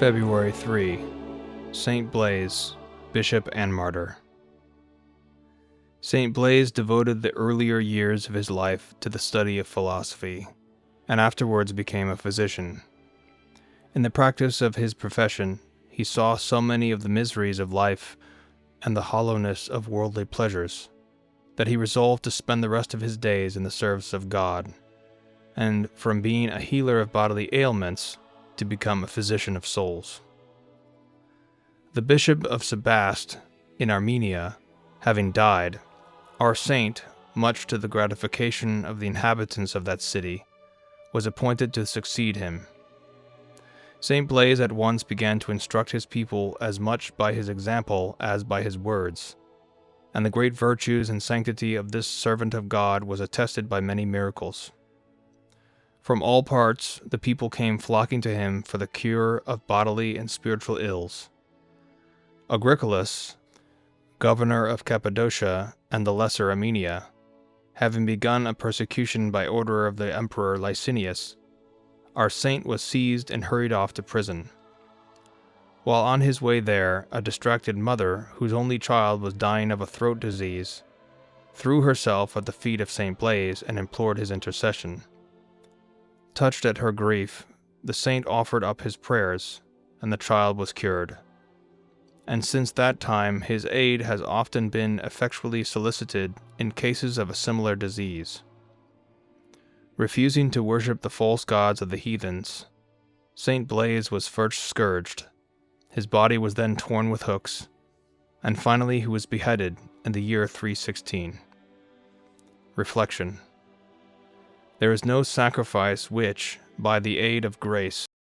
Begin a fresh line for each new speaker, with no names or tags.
February 3. Saint Blaise, Bishop and Martyr. Saint Blaise devoted the earlier years of his life to the study of philosophy, and afterwards became a physician. In the practice of his profession, he saw so many of the miseries of life and the hollowness of worldly pleasures, that he resolved to spend the rest of his days in the service of God, and from being a healer of bodily ailments, to become a physician of souls. The Bishop of Sebaste, in Armenia, having died, our saint, much to the gratification of the inhabitants of that city, was appointed to succeed him. Saint Blaise at once began to instruct his people as much by his example as by his words, and the great virtues and sanctity of this servant of God was attested by many miracles. From all parts the people came flocking to him for the cure of bodily and spiritual ills. Agricolas, governor of Cappadocia and the Lesser Armenia, having begun a persecution by order of the Emperor Licinius, our saint was seized and hurried off to prison. While on his way there, a distracted mother, whose only child was dying of a throat disease, threw herself at the feet of Saint Blaise and implored his intercession. Touched at her grief, the saint offered up his prayers, and the child was cured. And since that time his aid has often been effectually solicited in cases of a similar disease. Refusing to worship the false gods of the heathens, Saint Blaise was first scourged, his body was then torn with hooks, and finally he was beheaded in the year 316. Reflection. There is no sacrifice which, by the aid of grace,